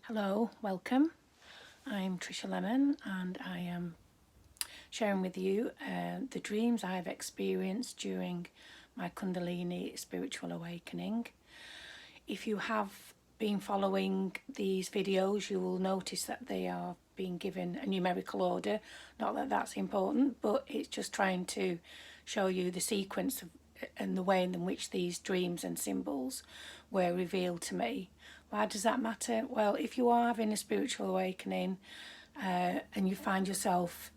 Hello, welcome. I'm Trisha Lemon and I am sharing with you the dreams I've experienced during my Kundalini spiritual awakening. If you have been following these videos, you will notice that they are being given a numerical order. Not that that's important, but it's just trying to show you the sequence and the way in which these dreams and symbols were revealed to me. Why does that matter? Well, if you are having a spiritual awakening and you find yourself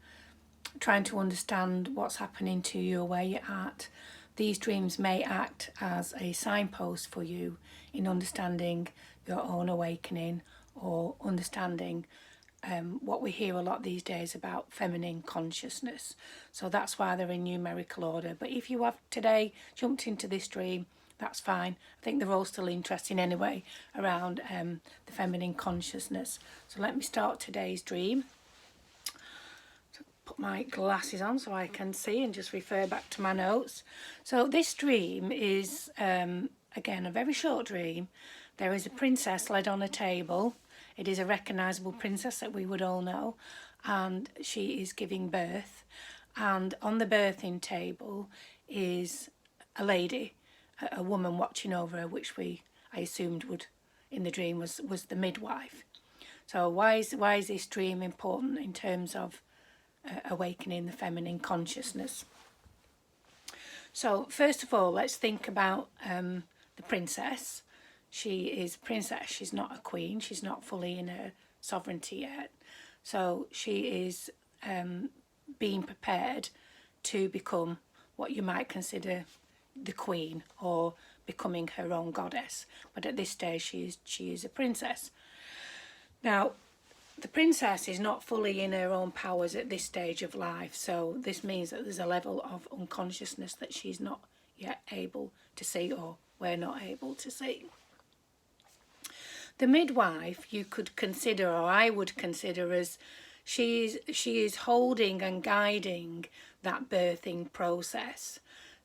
trying to understand what's happening to you or where you're at, these dreams may act as a signpost for you in understanding your own awakening or understanding what we hear a lot these days about feminine consciousness. So that's why they're in numerical order. But if you have today jumped into this dream, that's fine. I think they're all still interesting anyway around the feminine consciousness. So let me start today's dream. So put my glasses on so I can see and just refer back to my notes. So this dream is, again, a very short dream. There is a princess led on a table. It is a recognisable princess that we would all know, and she is giving birth. And on the birthing table is a lady, a woman watching over her, which I assumed would, in the dream, was the midwife. So why is this dream important in terms of awakening the feminine consciousness? So first of all, let's think about the princess. She is a princess. She's not a queen. She's not fully in her sovereignty yet. So she is being prepared to become what you might consider the queen, or becoming her own goddess. But at this stage she is a princess. Now the princess is not fully in her own powers at this stage of life, so this means that there's a level of unconsciousness that she's not yet able to see, or we're not able to see. The midwife you could consider, or I would consider, as she is holding and guiding that birthing process.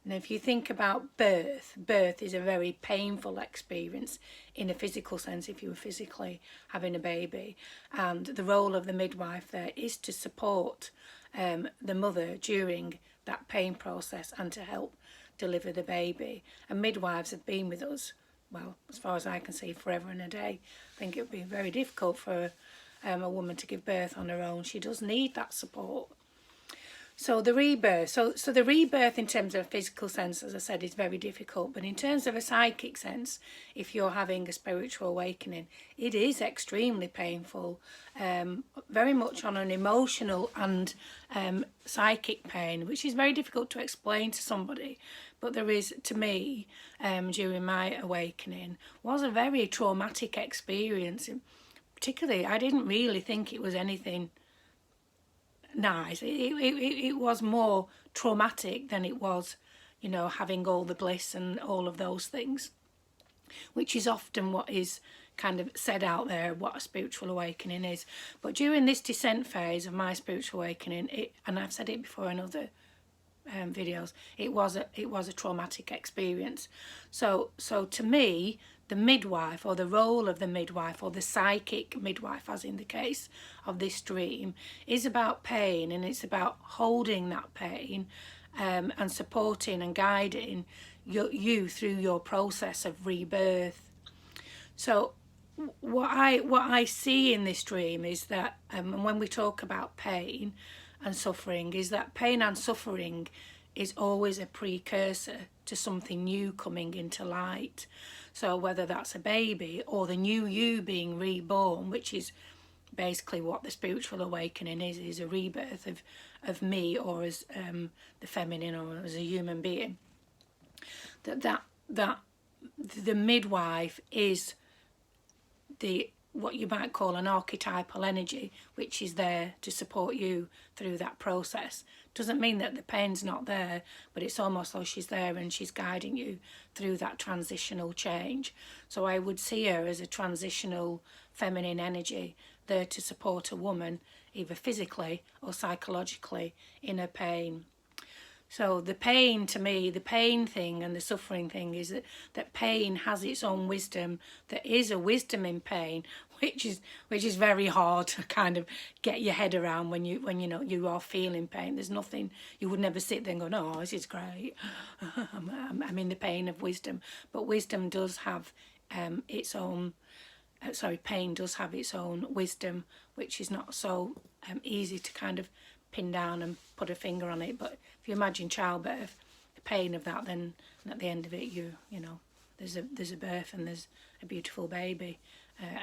And if you think about birth is a very painful experience in a physical sense if you were physically having a baby. And the role of the midwife there is to support the mother during that pain process and to help deliver the baby. And midwives have been with us, well, as far as I can see, forever and a day. I think it would be very difficult for a woman to give birth on her own. She does need that support. So the rebirth, so the rebirth in terms of a physical sense, as I said, is very difficult. But in terms of a psychic sense, if you're having a spiritual awakening, it is extremely painful, very much on an emotional and psychic pain, which is very difficult to explain to somebody. But there is, to me, during my awakening, was a very traumatic experience. Particularly, I didn't really think it was anything nice. It was more traumatic than it was, you know, having all the bliss and all of those things, which is often what is kind of said out there, what a spiritual awakening is. But during this descent phase of my spiritual awakening, and I've said it before in other videos, it was a traumatic experience. So to me, the midwife, or the role of the midwife, or the psychic midwife, as in the case of this dream, is about pain, and it's about holding that pain and supporting and guiding you through your process of rebirth. So what I see in this dream is that, and when we talk about pain and suffering, is that pain and suffering is always a precursor to something new coming into light. So whether that's a baby or the new you being reborn, which is basically what the spiritual awakening is a rebirth of me, or as the feminine, or as a human being. That the midwife is what you might call an archetypal energy, which is there to support you through that process. Doesn't mean that the pain's not there, but it's almost like she's there and she's guiding you through that transitional change. So I would see her as a transitional feminine energy there to support a woman, either physically or psychologically, in her pain. So the pain, to me, the pain thing and the suffering thing is that pain has its own wisdom. There is a wisdom in pain, which is very hard to kind of get your head around when you know you are feeling pain. There's nothing, you would never sit there and go, no, this is great. I'm in the pain of wisdom. But wisdom does have its own, pain does have its own wisdom, which is not so easy to kind of pin down and put a finger on it. But if you imagine childbirth, the pain of that, then at the end of it, you know, there's a birth and there's a beautiful baby,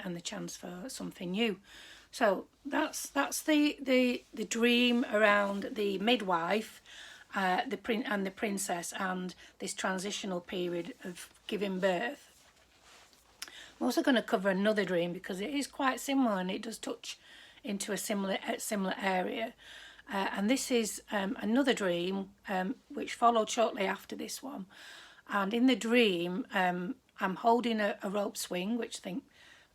and the chance for something new. So that's the dream around the midwife, the princess, and this transitional period of giving birth. I'm also going to cover another dream because it is quite similar and it does touch into a similar area. And this is another dream which followed shortly after this one. And in the dream, I'm holding a rope swing, which I think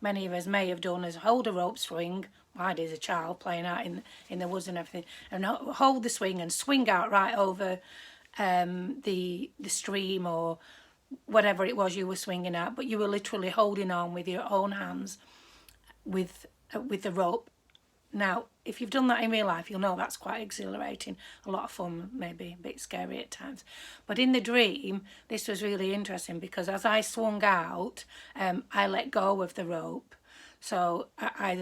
many of us may have done, is hold a rope swing. I did as a child, playing out in the woods and everything, and hold the swing and swing out right over the stream or whatever it was you were swinging at, but you were literally holding on with your own hands with the rope. Now, if you've done that in real life, you'll know that's quite exhilarating, a lot of fun, maybe a bit scary at times. But in the dream, this was really interesting because as I swung out, I let go of the rope. So I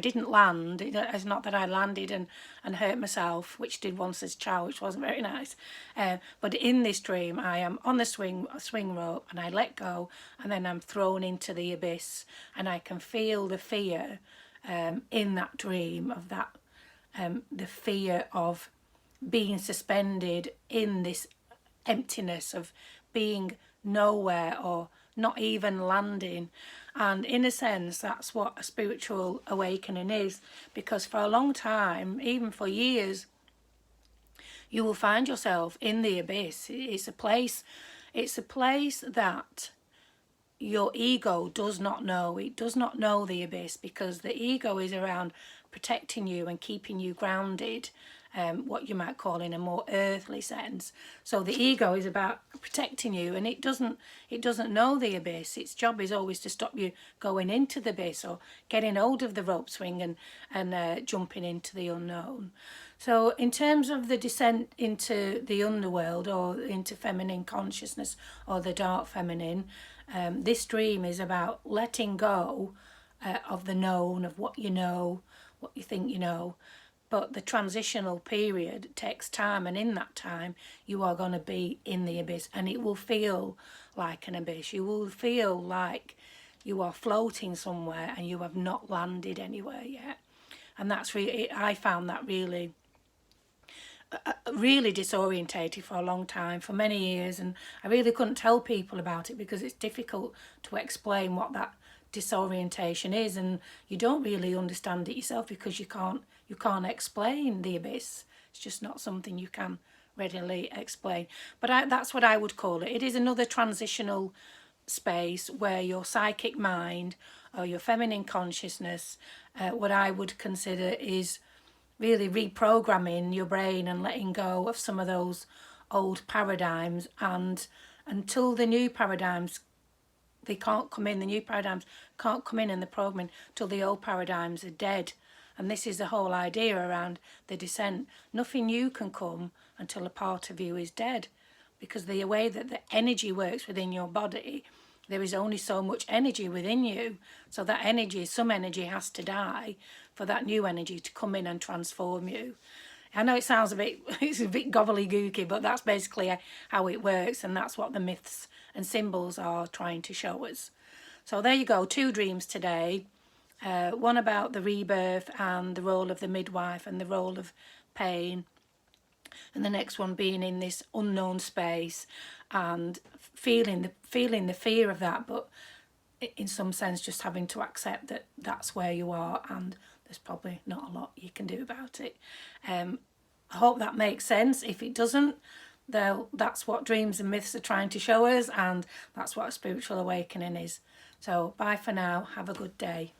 didn't land. It's not that I landed and hurt myself, which did once as a child, which wasn't very nice. But in this dream, I am on the swing rope and I let go, and then I'm thrown into the abyss, and I can feel the fear in that dream of that, the fear of being suspended in this emptiness of being nowhere or not even landing. And in a sense, that's what a spiritual awakening is, because for a long time, even for years, you will find yourself in the abyss. It's a place that your ego does not know. It does not know the abyss because the ego is around protecting you and keeping you grounded, what you might call in a more earthly sense. So the ego is about protecting you, and it doesn't know the abyss. Its job is always to stop you going into the abyss or getting hold of the rope swing and jumping into the unknown. So in terms of the descent into the underworld or into feminine consciousness or the dark feminine, this dream is about letting go of the known, of what you know, what you think you know. But the transitional period takes time, and in that time you are going to be in the abyss, and it will feel like an abyss. You will feel like you are floating somewhere and you have not landed anywhere yet. And that's really, I found that really disorientated for a long time, for many years, and I really couldn't tell people about it because it's difficult to explain what that disorientation is, and you don't really understand it yourself because you can't explain the abyss. It's just not something you can readily explain. But that's what I would call it. It is another transitional space where your psychic mind or your feminine consciousness, what I would consider is really reprogramming your brain and letting go of some of those old paradigms, and until the new paradigms, they can't come in, the new paradigms can't come in the programming till the old paradigms are dead. And this is the whole idea around the descent. Nothing new can come until a part of you is dead, because the way that the energy works within your body, there is only so much energy within you. So that energy, some energy has to die for that new energy to come in and transform you. I know it sounds it's a bit gobbledygooky, but that's basically how it works, and that's what the myths and symbols are trying to show us. So there you go, 2 dreams today. One about the rebirth and the role of the midwife and the role of pain, and the next one being in this unknown space and feeling the fear of that, but in some sense just having to accept that that's where you are and there's probably not a lot you can do about it. I hope that makes sense. If it doesn't, that's what dreams and myths are trying to show us, and that's what a spiritual awakening is. So bye for now. Have a good day.